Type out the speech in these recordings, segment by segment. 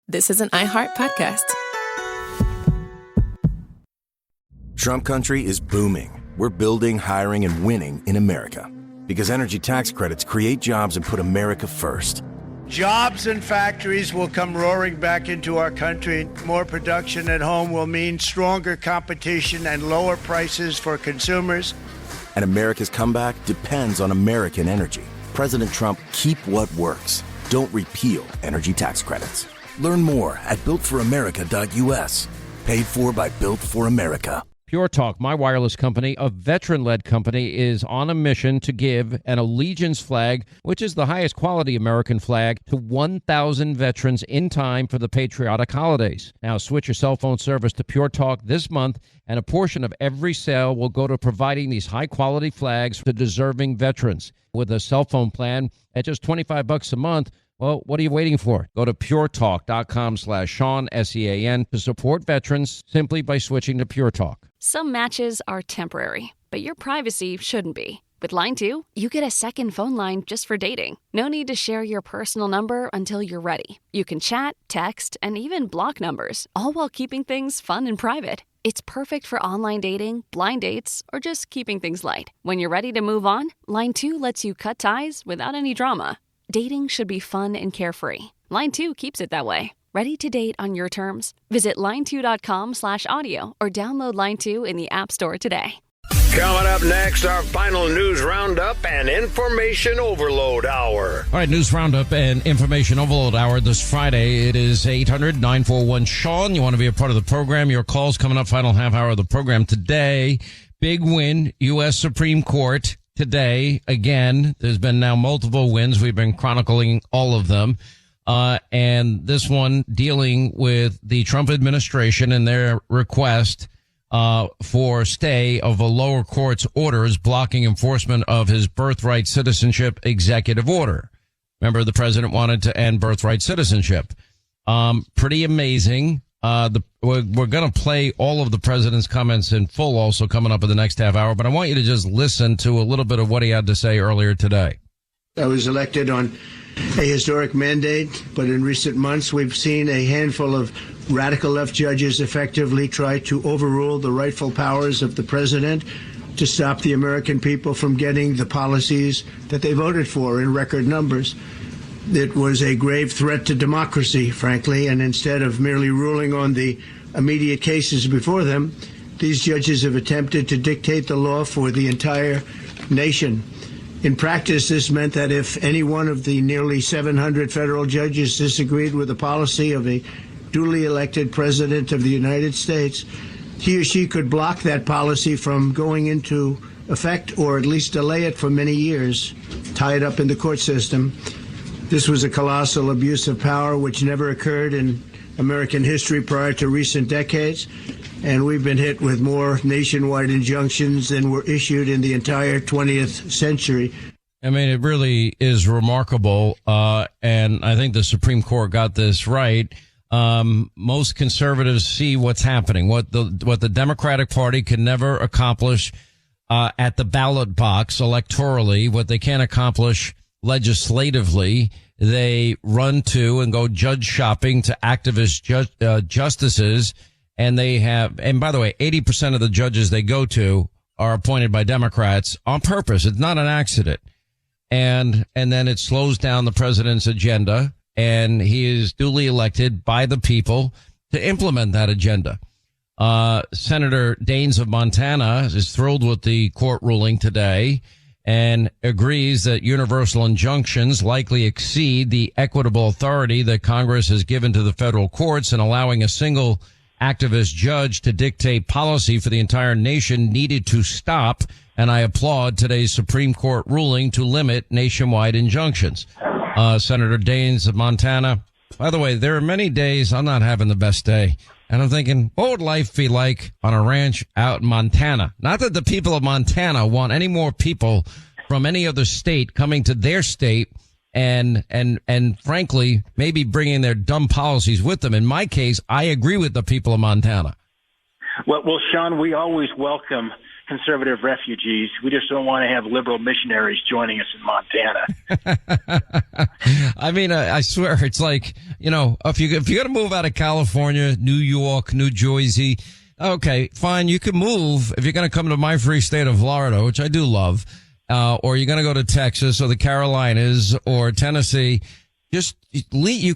this is an iHeart podcast. Trump country is booming. We're building, hiring, and winning in America. Because energy tax credits create jobs and put America first. Jobs and factories will come roaring back into our country. More production at home will mean stronger competition and lower prices for consumers. And America's comeback depends on American energy. President Trump, keep what works. Don't repeal energy tax credits. Learn more at builtforamerica.us. Paid for by Built for America. Pure Talk, my wireless company, a veteran-led company, is on a mission to give an allegiance flag, which is the highest quality American flag, to 1,000 veterans in time for the patriotic holidays. Now, switch your cell phone service to Pure Talk this month, and a portion of every sale will go to providing these high-quality flags to deserving veterans. With a cell phone plan at just $25 a month, well, what are you waiting for? Go to puretalk.com/Sean, S-E-A-N, to support veterans simply by switching to Pure Talk. Some matches are temporary, but your privacy shouldn't be. With Line 2, you get a second phone line just for dating. No need to share your personal number until you're ready. You can chat, text, and even block numbers, all while keeping things fun and private. It's perfect for online dating, blind dates, or just keeping things light. When you're ready to move on, Line 2 lets you cut ties without any drama. Dating should be fun and carefree. Line 2 keeps it that way. Ready to date on your terms? Visit line2.com/audio or download Line 2 in the App Store today. Coming up next, our final news roundup and information overload hour. All right, news roundup and information overload hour this Friday. It is 800-941-SEAN. You want to be a part of the program? Your calls coming up, final half hour of the program today. Big win, U.S. Supreme Court today. Again, there's been now multiple wins. We've been chronicling all of them. And this one dealing with the Trump administration and their request for stay of a lower court's orders blocking enforcement of his birthright citizenship executive order. Remember, the president wanted to end birthright citizenship. Pretty amazing. We're going to play all of the president's comments in full also coming up in the next half hour, but I want you to just listen to a little bit of what he had to say earlier today. I was elected on a historic mandate, but in recent months we've seen a handful of radical left judges effectively try to overrule the rightful powers of the president to stop the American people from getting the policies that they voted for in record numbers. It was a grave threat to democracy, frankly, and instead of merely ruling on the immediate cases before them, these judges have attempted to dictate the law for the entire nation. In practice, this meant that if any one of the nearly 700 federal judges disagreed with the policy of a duly elected president of the United States, he or she could block that policy from going into effect or at least delay it for many years, tie it up in the court system. This was a colossal abuse of power which never occurred in American history prior to recent decades, and we've been hit with more nationwide injunctions than were issued in the entire 20th century. I mean, it really is remarkable, and I think the Supreme Court got this right. Most conservatives see what's happening, what the Democratic Party can never accomplish at the ballot box electorally, what they can't accomplish legislatively. They run to and go judge shopping to activist justices. And they have, and by the way, 80% of the judges they go to are appointed by Democrats on purpose. It's not an accident. And then it slows down the president's agenda, and he is duly elected by the people to implement that agenda. Senator Daines of Montana is thrilled with the court ruling today and agrees that universal injunctions likely exceed the equitable authority that Congress has given to the federal courts, and allowing a single activist judge to dictate policy for the entire nation needed to stop. And I applaud today's Supreme Court ruling to limit nationwide injunctions. Senator Daines of Montana. By the way, there are many days I'm not having the best day. And I'm thinking, what would life be like on a ranch out in Montana? Not that the people of Montana want any more people from any other state coming to their state and frankly, maybe bringing their dumb policies with them. In my case, I agree with the people of Montana. Well, Sean, we always welcome conservative refugees. We just don't want to have liberal missionaries joining us in Montana. I mean, I swear, it's like, if you're going to move out of California, New York, New Jersey, okay, fine, you can move if you're going to come to my free state of Florida, which I do love, or you're going to go to Texas or the Carolinas or Tennessee. Just leave.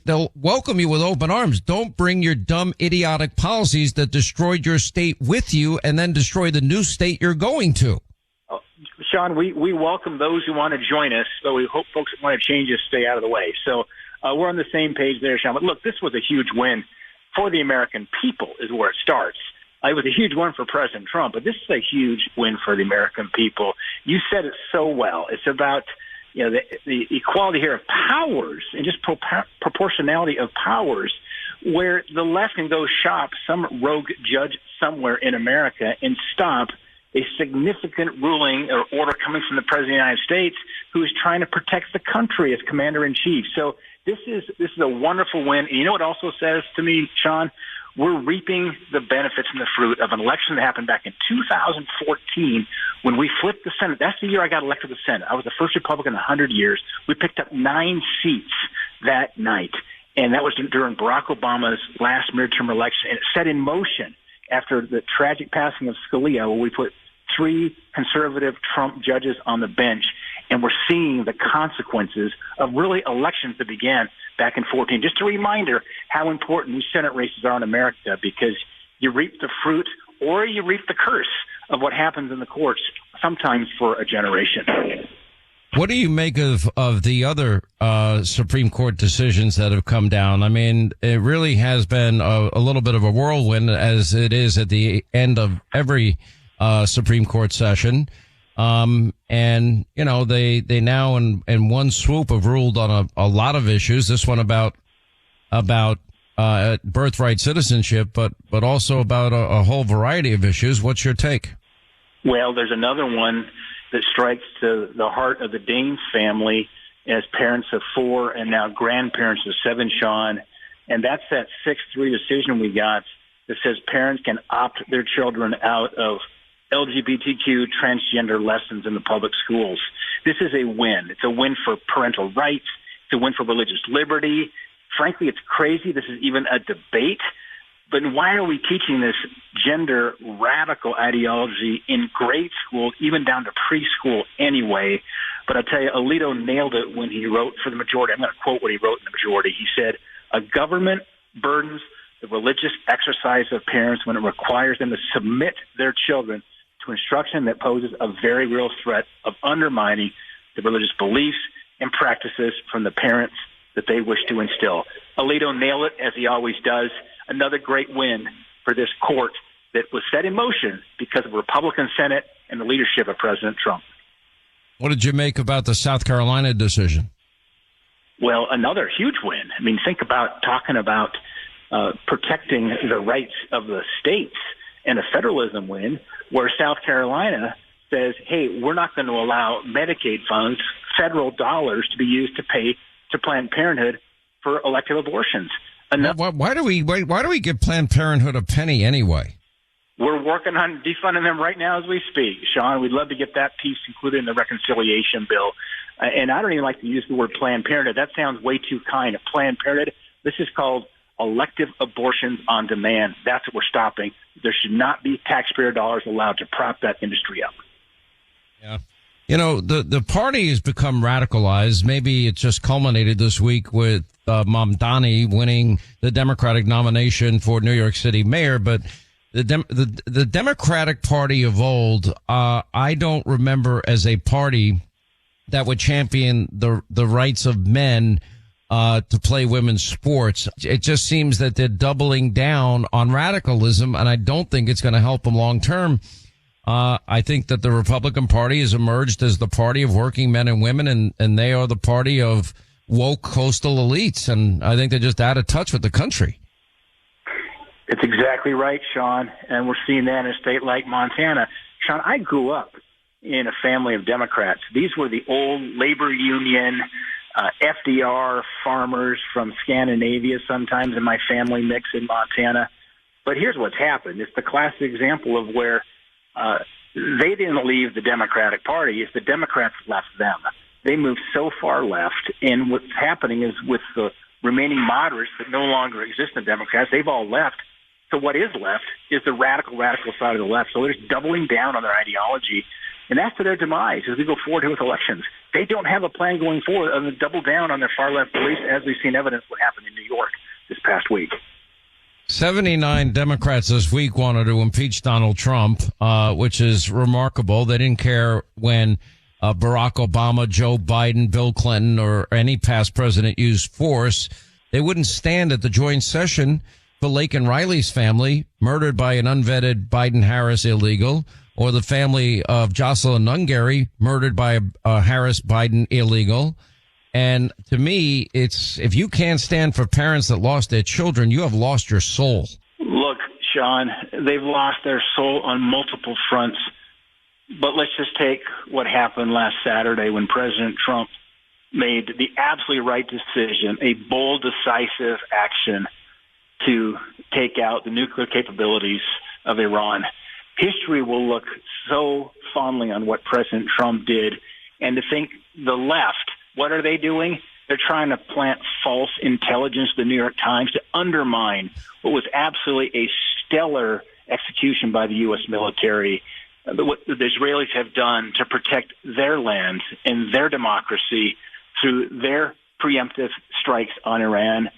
They'll welcome you with open arms. Don't bring your dumb, idiotic policies that destroyed your state with you and then destroy the new state you're going to. Sean, we welcome those who want to join us, but we hope folks that want to change us stay out of the way. So we're on the same page there, Sean. But look, this was a huge win for the American people is where it starts. It was a huge win for President Trump, but this is a huge win for the American people. You said it so well. It's about the equality here of powers and just proportionality of powers, where the left can go shop some rogue judge somewhere in America and stop a significant ruling or order coming from the President of the United States, who is trying to protect the country as Commander-in-Chief. So this is a wonderful win. And you know what it also says to me, Sean? We're reaping the benefits and the fruit of an election that happened back in 2014 when we flipped the Senate. That's the year I got elected to the Senate. I was the first Republican in 100 years. We picked up 9 seats that night, and that was during Barack Obama's last midterm election. And it set in motion after the tragic passing of Scalia, where we put 3 conservative Trump judges on the bench, and we're seeing the consequences of really elections that began back in 14. Just a reminder how important these Senate races are in America, because you reap the fruit or you reap the curse of what happens in the courts, sometimes for a generation. What do you make of the other Supreme Court decisions that have come down? I mean, it really has been a little bit of a whirlwind, as it is at the end of every Supreme Court session. And, they now in one swoop have ruled on a lot of issues. This one about birthright citizenship, but also about a whole variety of issues. What's your take? Well, there's another one that strikes to the heart of the Danes family as parents of 4 and now grandparents of 7, Sean. And that's that 6-3 decision we got that says parents can opt their children out of LGBTQ transgender lessons in the public schools. This is a win. It's a win for parental rights. It's a win for religious liberty. Frankly, it's crazy this is even a debate. But why are we teaching this gender radical ideology in grade school, even down to preschool anyway? But I'll tell you, Alito nailed it when he wrote for the majority. I'm going to quote what he wrote in the majority. He said, "A government burdens the religious exercise of parents when it requires them to submit their children to instruction that poses a very real threat of undermining the religious beliefs and practices from the parents that they wish to instill." Alito nailed it, as he always does. Another great win for this court that was set in motion because of the Republican Senate and the leadership of President Trump. What did you make about the South Carolina decision? Well, another huge win. I mean, think about talking about protecting the rights of the states, and a federalism win where South Carolina says, hey, we're not going to allow Medicaid funds, federal dollars, to be used to pay to Planned Parenthood for elective abortions. Why do we give Planned Parenthood a penny anyway? We're working on defunding them right now as we speak, Sean. We'd love to get that piece included in the reconciliation bill. And I don't even like to use the word Planned Parenthood. That sounds way too kind. Planned Parenthood, this is called elective abortions on demand. That's what we're stopping. There should not be taxpayer dollars allowed to prop that industry up. Yeah. The party has become radicalized. Maybe it just culminated this week with Mamdani winning the Democratic nomination for New York City mayor. But the Democratic Party of old, I don't remember as a party that would champion the rights of men to play women's sports. It just seems that they're doubling down on radicalism, and I don't think it's going to help them long term. I think that the Republican Party has emerged as the party of working men and women, and they are the party of woke coastal elites, and I think they're just out of touch with the country. It's exactly right, Sean, and we're seeing that in a state like Montana. Sean, I grew up in a family of Democrats. These were the old labor union, FDR farmers from Scandinavia, sometimes in my family mix in Montana. But here's what's happened. It's the classic example of where They didn't leave the Democratic Party. It's the Democrats left them. They moved so far left, and what's happening is with the remaining moderates that no longer exist in the Democrats, they've all left. So what is left is the radical side of the left. So they're just doubling down on their ideology, and that's to their demise as we go forward with elections. They don't have a plan going forward other than double down on their far-left beliefs, as we've seen evidence what happened in New York this past week. 79 Democrats this week wanted to impeach Donald Trump, which is remarkable. They didn't care when Barack Obama, Joe Biden, Bill Clinton, or any past president used force. They wouldn't stand at the joint session for Lake and Riley's family, murdered by an unvetted Biden-Harris illegal, or the family of Jocelyn Nungary, murdered by a Harris-Biden illegal. And to me, it's, if you can't stand for parents that lost their children, you have lost your soul. Look, Sean, they've lost their soul on multiple fronts. But let's just take what happened last Saturday when President Trump made the absolutely right decision, a bold, decisive action to take out the nuclear capabilities of Iran. History will look so fondly on what President Trump did. And to think the left, what are they doing? They're trying to plant false intelligence to the New York Times to undermine what was absolutely a stellar execution by the U.S. military, what the Israelis have done to protect their land and their democracy through their preemptive strikes on Iran.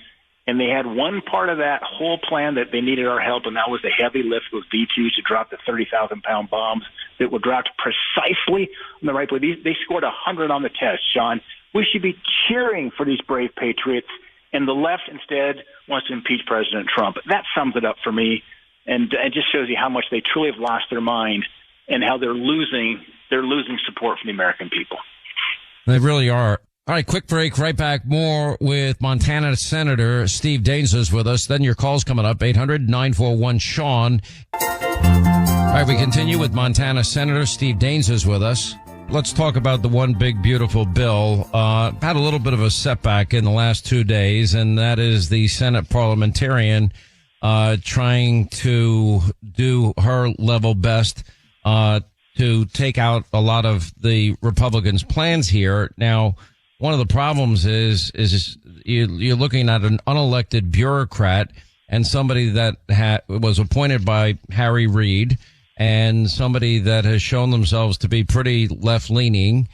And they had one part of that whole plan that they needed our help, and that was the heavy lift with V2s to drop the 30,000-pound bombs that were dropped precisely on the right way. They scored 100 on the test, Sean. We should be cheering for these brave patriots, and the left instead wants to impeach President Trump. That sums it up for me, and it just shows you how much they truly have lost their mind and how they're losing support from the American people. They really are. All right, quick break. Right back. More with Montana Senator Steve Daines is with us. Then your call's coming up, 800-941-SEAN. All right, we continue with Montana Senator Steve Daines is with us. Let's talk about the one big, beautiful bill. Had a little bit of a setback in the last 2 days, and that is the Senate parliamentarian trying to do her level best to take out a lot of the Republicans' plans here. Now, one of the problems is you're looking at an unelected bureaucrat and somebody that was appointed by Harry Reid and somebody that has shown themselves to be pretty left-leaning.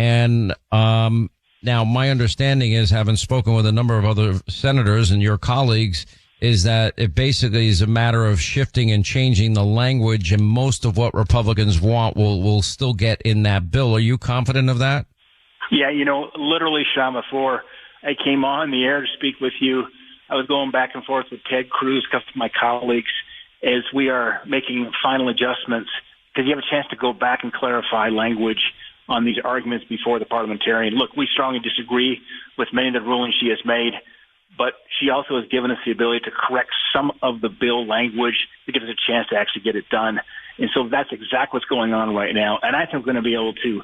And now my understanding is, having spoken with a number of other senators and your colleagues, is that it basically is a matter of shifting and changing the language, and most of what Republicans want will still get in that bill. Are you confident of that? Yeah, literally, Sean, before I came on the air to speak with you, I was going back and forth with Ted Cruz, a couple of my colleagues, as we are making final adjustments, because you have a chance to go back and clarify language on these arguments before the parliamentarian. Look, we strongly disagree with many of the rulings she has made, but she also has given us the ability to correct some of the bill language to give us a chance to actually get it done. And so that's exactly what's going on right now. And I think we're going to be able to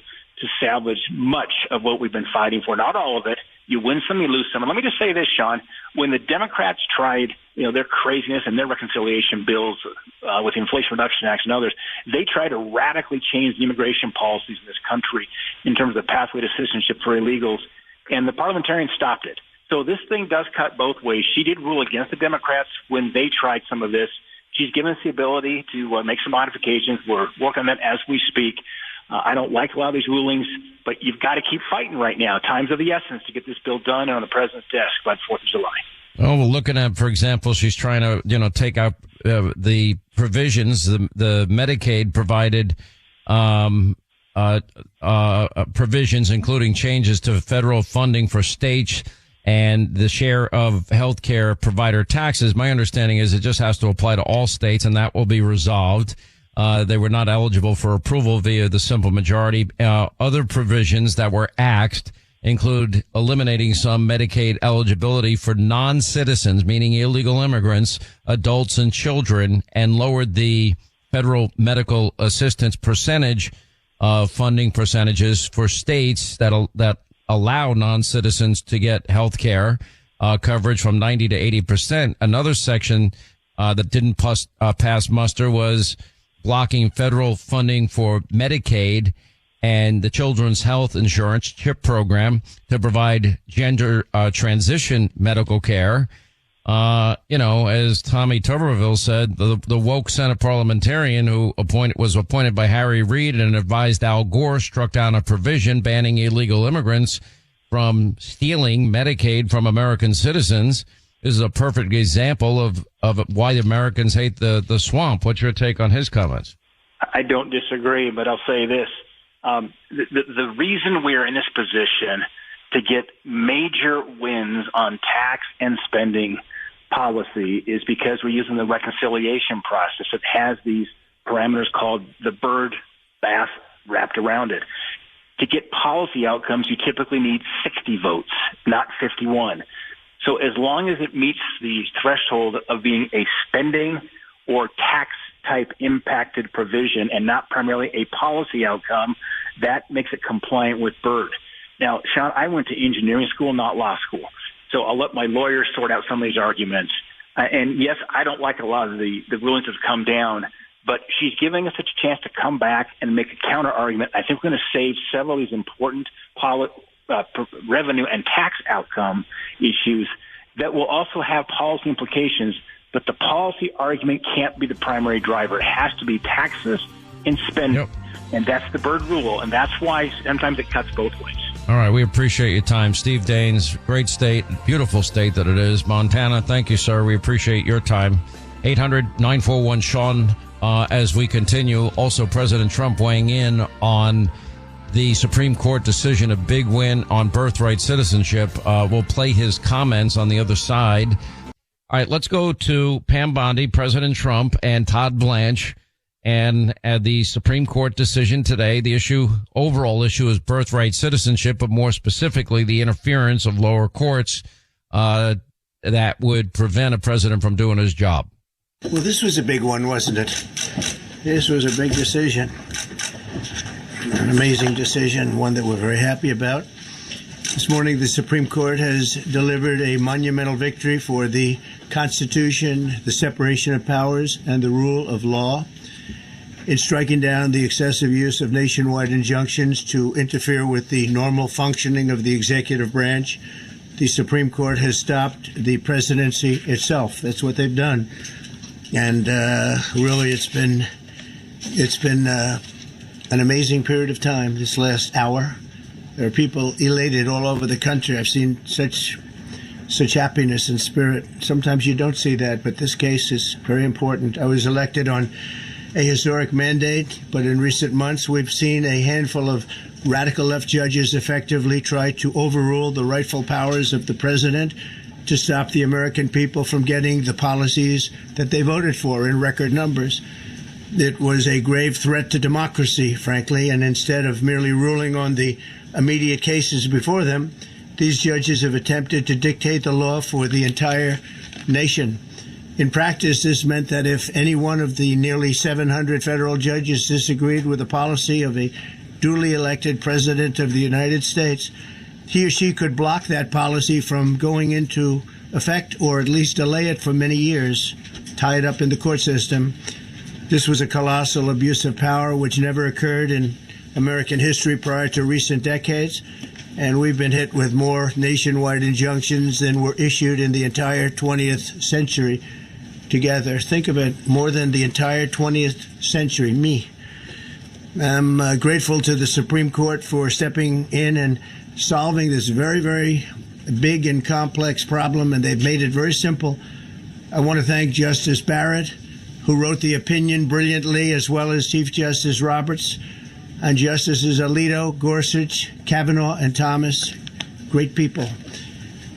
salvage much of what we've been fighting for. Not all of it. You win some, you lose some. And let me just say this, Sean. When the Democrats tried, their craziness and their reconciliation bills with the Inflation Reduction Act and others, they tried to radically change the immigration policies in this country in terms of pathway to citizenship for illegals, and the parliamentarians stopped it. So this thing does cut both ways. She did rule against the Democrats when they tried some of this. She's given us the ability to make some modifications. We're working on that as we speak. I don't like a lot of these rulings, but you've got to keep fighting right now. Time's of the essence to get this bill done and on the president's desk by the 4th of July. Oh, we're looking at, for example, she's trying to, take out the provisions, the Medicaid provided provisions, including changes to federal funding for states and the share of healthcare provider taxes. My understanding is it just has to apply to all states, and that will be resolved. They were not eligible for approval via the simple majority. Other provisions that were axed include eliminating some Medicaid eligibility for non-citizens, meaning illegal immigrants, adults, and children, and lowered the federal medical assistance percentage funding percentages for states that allow non-citizens to get health care coverage from 90 to 80%. Another section that didn't pass muster was blocking federal funding for Medicaid and the Children's Health Insurance CHIP program to provide gender transition medical care. As Tommy Tuberville said, the woke Senate parliamentarian who was appointed by Harry Reid and advised Al Gore struck down a provision banning illegal immigrants from stealing Medicaid from American citizens. This is a perfect example of why the Americans hate the swamp. What's your take on his comments? I don't disagree, but I'll say this. The reason we're in this position to get major wins on tax and spending policy is because we're using the reconciliation process. It has these parameters called the bird bath wrapped around it. To get policy outcomes, you typically need 60 votes, not 51. So as long as it meets the threshold of being a spending or tax type impacted provision and not primarily a policy outcome, that makes it compliant with BIRD. Now, Sean, I went to engineering school, not law school. So I'll let my lawyers sort out some of these arguments. And yes, I don't like a lot of the rulings that have come down, but she's giving us a chance to come back and make a counter argument. I think we're going to save several of these important revenue and tax outcome issues that will also have policy implications. But the policy argument can't be the primary driver. It has to be taxes and spending. Yep. And that's the BIRD rule. And that's why sometimes it cuts both ways. All right. We appreciate your time. Steve Daines, great state, beautiful state that it is. Montana, thank you, sir. We appreciate your time. 800-941-SEAN as we continue. Also, President Trump weighing in on the Supreme Court decision, a big win on birthright citizenship. We'll play his comments on the other side. All right, let's go to Pam Bondi, President Trump, and Todd Blanche. And the Supreme Court decision today, the overall issue is birthright citizenship, but more specifically, the interference of lower courts that would prevent a president from doing his job. Well, this was a big one, wasn't it? This was a big decision. An amazing decision, one that we're very happy about. This morning, the Supreme Court has delivered a monumental victory for the Constitution, the separation of powers, and the rule of law. In striking down the excessive use of nationwide injunctions to interfere with the normal functioning of the executive branch, the Supreme Court has stopped the presidency itself. That's what they've done. And really, it's been an amazing period of time this last hour. There are people elated all over the country. I've seen such happiness and spirit. Sometimes you don't see that, but this case is very important. I was elected on a historic mandate, but in recent months we've seen a handful of radical left judges effectively try to overrule the rightful powers of the president to stop the American people from getting the policies that they voted for in record numbers. It was a grave threat to democracy, frankly, and instead of merely ruling on the immediate cases before them, these judges have attempted to dictate the law for the entire nation. In practice, this meant that if any one of the nearly 700 federal judges disagreed with the policy of a duly elected president of the United States, he or she could block that policy from going into effect or at least delay it for many years, tie it up in the court system. This was a colossal abuse of power which never occurred in American history prior to recent decades, and we've been hit with more nationwide injunctions than were issued in the entire 20th century together. Think of it, more than the entire 20th century. Me. I'm grateful to the Supreme Court for stepping in and solving this very, very big and complex problem, and they've made it very simple. I want to thank Justice Barrett, who wrote the opinion brilliantly, as well as Chief Justice Roberts, and Justices Alito, Gorsuch, Kavanaugh, and Thomas. Great people.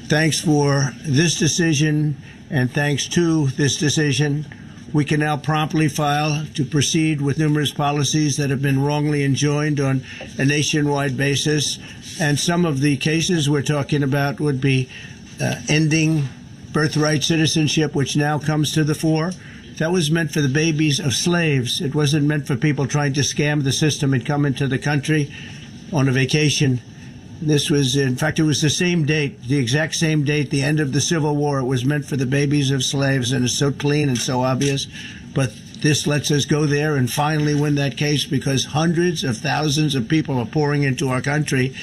Thanks for this decision, and thanks to this decision, we can now promptly file to proceed with numerous policies that have been wrongly enjoined on a nationwide basis. And some of the cases we're talking about would be ending birthright citizenship, which now comes to the fore. That was meant for the babies of slaves. It wasn't meant for people trying to scam the system and come into the country on a vacation. This was, in fact, it was the same date, the exact same date, the end of the Civil War. It was meant for the babies of slaves, and it's so clean and so obvious. But This lets us go there and finally win that case, because hundreds of thousands of people are pouring into our country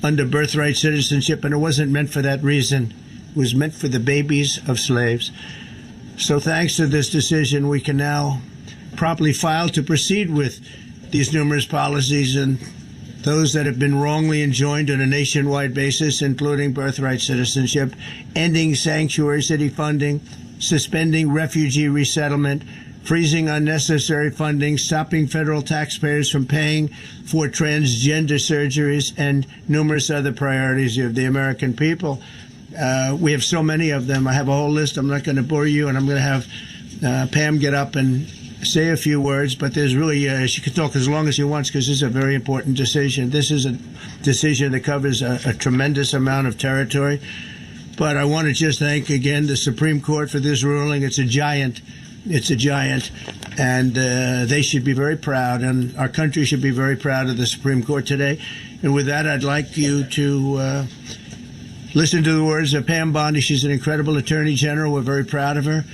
under birthright citizenship, and it wasn't meant for that reason. It was meant for the babies of slaves. So thanks to this decision, we can now properly file to proceed with these numerous policies and those that have been wrongly enjoined on a nationwide basis, including birthright citizenship, ending sanctuary city funding, suspending refugee resettlement, freezing unnecessary funding, stopping federal taxpayers from paying for transgender surgeries, and numerous other priorities of the American people. We have so many of them. I have a whole list. I'm not going to bore you, and I'm going to have Pam get up and say a few words, but there's really, she can talk as long as she wants, because this is a very important decision. This is a decision that covers a tremendous amount of territory. But I want to just thank again the Supreme Court for this ruling. It's a giant. It's a giant, and they should be very proud, and our country should be very proud of the Supreme Court today. And with that, I'd like you to listen to the words of Pam Bondi. She's an incredible attorney general. We're very proud of her.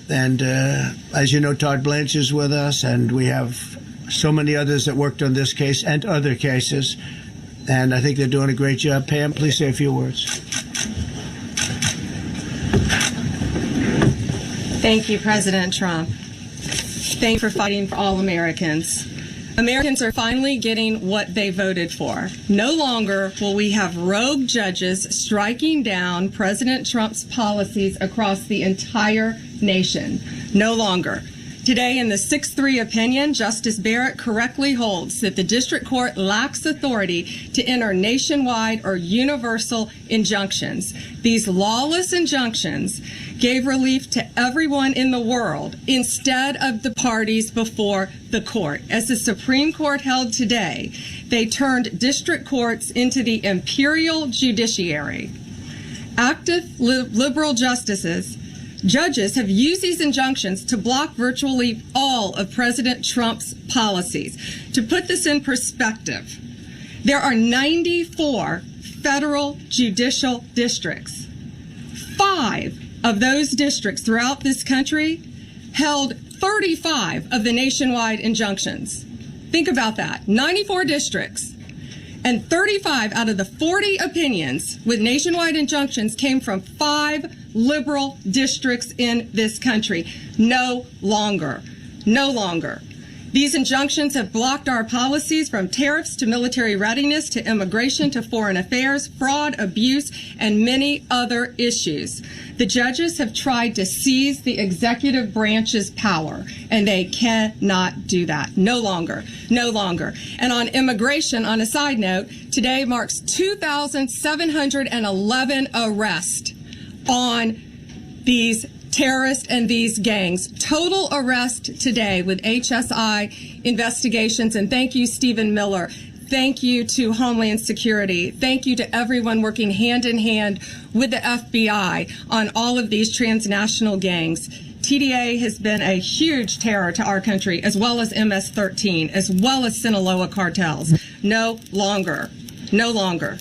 And as you know, Todd Blanche is with us, and we have so many others that worked on this case and other cases. And I think they're doing a great job. Pam, please say a few words. Thank you, President Trump. Thank you for fighting for all Americans. Americans are finally getting what they voted for. No longer will we have rogue judges striking down President Trump's policies across the entire nation. No longer. Today, in the 6-3 opinion, Justice Barrett correctly holds that the district court lacks authority to enter nationwide or universal injunctions. These lawless injunctions gave relief to everyone in the world instead of the parties before the court. As the Supreme Court held today, they turned district courts into the imperial judiciary. Active liberal judges have used these injunctions to block virtually all of President Trump's policies. To put this in perspective, there are 94 federal judicial districts. 5 of those districts throughout this country held 35 of the nationwide injunctions. Think about that. 94 districts. And 35 out of the 40 opinions with nationwide injunctions came from 5 liberal districts in this country. No longer. No longer. These injunctions have blocked our policies, from tariffs to military readiness to immigration to foreign affairs, fraud, abuse, and many other issues. The judges have tried to seize the executive branch's power, and they cannot do that. No longer. No longer. And on immigration, on a side note, today marks 2,711 arrests on these terrorists and these gangs. Total arrest today with HSI investigations. And thank you, Stephen Miller. Thank you to Homeland Security. Thank you to everyone working hand in hand with the FBI on all of these transnational gangs. TDA has been a huge terror to our country, as well as MS-13, as well as Sinaloa cartels. No longer. No longer.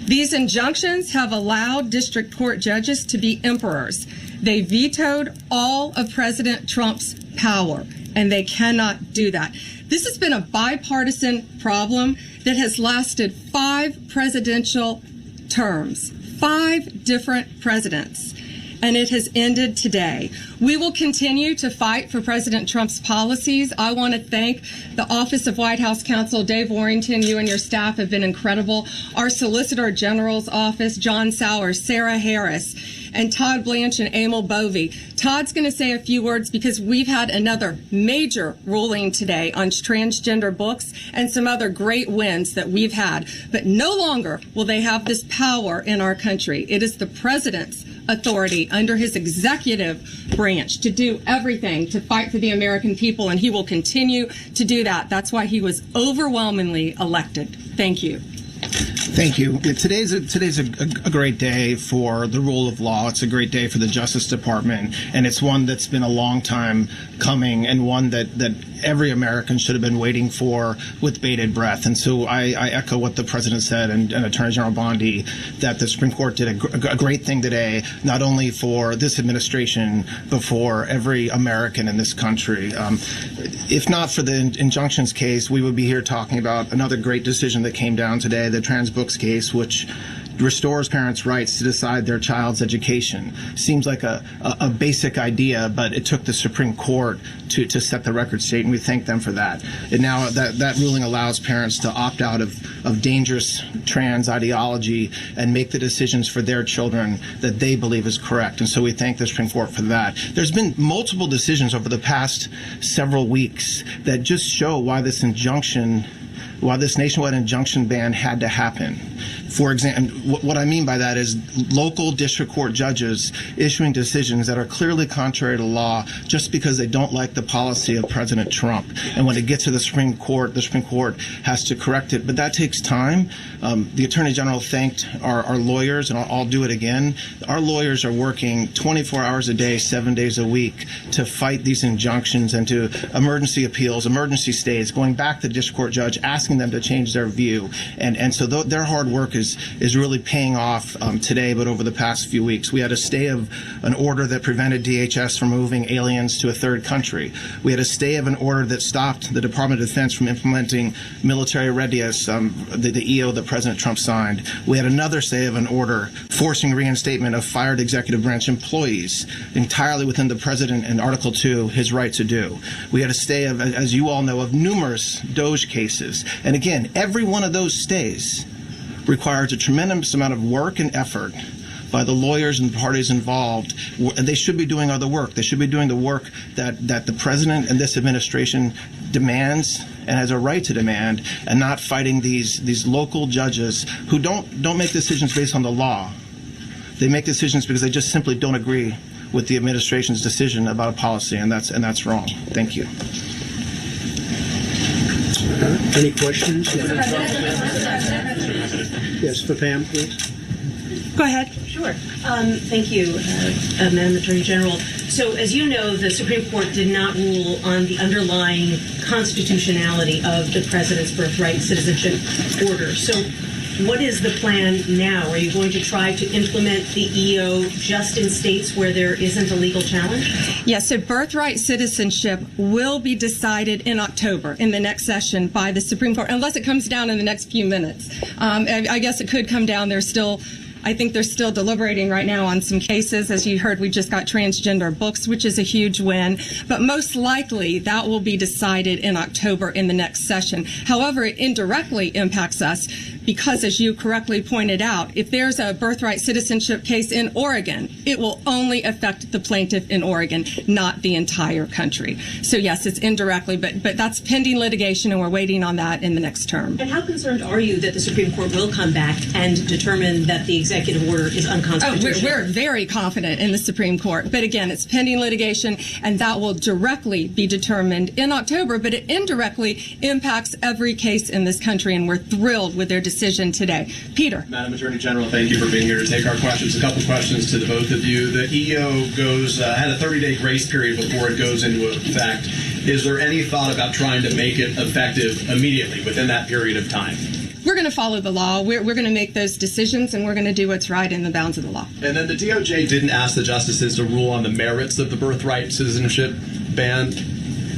These injunctions have allowed district court judges to be emperors. They vetoed all of President Trump's power, and they cannot do that. This has been a bipartisan problem that has lasted 5 presidential terms, 5 different presidents, and it has ended today. We will continue to fight for President Trump's policies. I want to thank the Office of White House Counsel, Dave Warrington. You and your staff have been incredible. Our Solicitor General's office, John Sowers, Sarah Harris, and Todd Blanche and Emil Bovey. Todd's going to say a few words because we've had another major ruling today on transgender books and some other great wins that we've had. But no longer will they have this power in our country. It is the president's authority under his executive branch to do everything to fight for the American people, and he will continue to do that. That's why he was overwhelmingly elected. Thank you. Thank you. Today's a great day for the rule of law. It's a great day for the Justice Department, and it's one that's been a long time coming, and one that every American should have been waiting for with bated breath. And so I echo what the President said and Attorney General Bondi, that the Supreme Court did a great thing today, not only for this administration, but for every American in this country. If not for the injunctions case, we would be here talking about another great decision that came down today, the trans books case, which restores parents' rights to decide their child's education. Seems like a basic idea, but it took the Supreme Court to set the record straight, and we thank them for that. And now that ruling allows parents to opt out of dangerous trans ideology and make the decisions for their children that they believe is correct. And so we thank the Supreme Court for that. There's been multiple decisions over the past several weeks that just show why this nationwide injunction ban had to happen. For example, what I mean by that is local district court judges issuing decisions that are clearly contrary to law just because they don't like the policy of President Trump. And when it gets to the Supreme Court has to correct it. But that takes time. The Attorney General thanked our lawyers, and I'll do it again. Our lawyers are working 24 hours a day, 7 days a week to fight these injunctions and to emergency appeals, emergency stays, going back to the district court judge, asking them to change their view. And so their hard work is really paying off today, but over the past few weeks. We had a stay of an order that prevented DHS from moving aliens to a third country. We had a stay of an order that stopped the Department of Defense from implementing military readiness, the EO that President Trump signed. We had another stay of an order forcing reinstatement of fired executive branch employees entirely within the President and Article 2, his right to do. We had a stay of, as you all know, of numerous DOJ cases. And again, every one of those stays requires a tremendous amount of work and effort by the lawyers and parties involved. They should be doing other work. They should be doing the work that the President and this administration demands and has a right to demand, and not fighting these local judges who don't make decisions based on the law. They make decisions because they just simply don't agree with the administration's decision about a policy, and that's wrong. Thank you. Any questions? Yes, for Pam, please. Go ahead. Sure. Thank you, Madam Attorney General. So, as you know, the Supreme Court did not rule on the underlying constitutionality of the President's birthright citizenship order. So, what is the plan now? Are you going to try to implement the EO just in states where there isn't a legal challenge? Yes, so birthright citizenship will be decided in October in the next session by the Supreme Court, unless it comes down in the next few minutes. I guess it could come down. I think they're still deliberating right now on some cases. As you heard, we just got transgender books, which is a huge win. But most likely, that will be decided in October in the next session. However, it indirectly impacts us because, as you correctly pointed out, if there's a birthright citizenship case in Oregon, it will only affect the plaintiff in Oregon, not the entire country. So, yes, it's indirectly, but that's pending litigation, and we're waiting on that in the next term. And how concerned are you that the Supreme Court will come back and determine that the executive order is unconstitutional? We're very confident in the Supreme Court. But again, it's pending litigation, and that will directly be determined in October, but it indirectly impacts every case in this country, and we're thrilled with their decision today. Peter. Madam Attorney General, thank you for being here to take our questions. A couple questions to the both of you. The EO had a 30-day grace period before it goes into effect. Is there any thought about trying to make it effective immediately within that period of time? We're going to follow the law. We're going to make those decisions, and we're going to do what's right in the bounds of the law. And then the DOJ didn't ask the justices to rule on the merits of the birthright citizenship ban.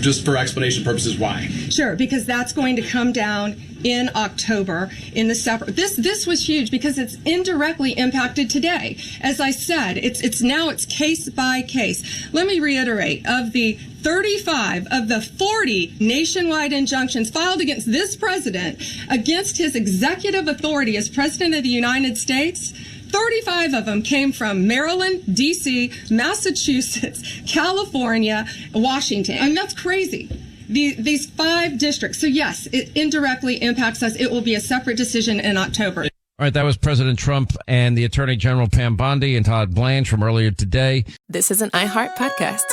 Just for explanation purposes, why? Sure, because that's going to come down in October in the separate. This was huge because it's indirectly impacted today. As I said, it's case by case. Let me reiterate, of the 35 of the 40 nationwide injunctions filed against this president, against his executive authority as president of the United States, 35 of them came from Maryland, D.C., Massachusetts, California, Washington. I mean, that's crazy. These 5 districts. So, yes, it indirectly impacts us. It will be a separate decision in October. All right, that was President Trump and the Attorney General Pam Bondi and Todd Blanche from earlier today. This is an iHeart podcast.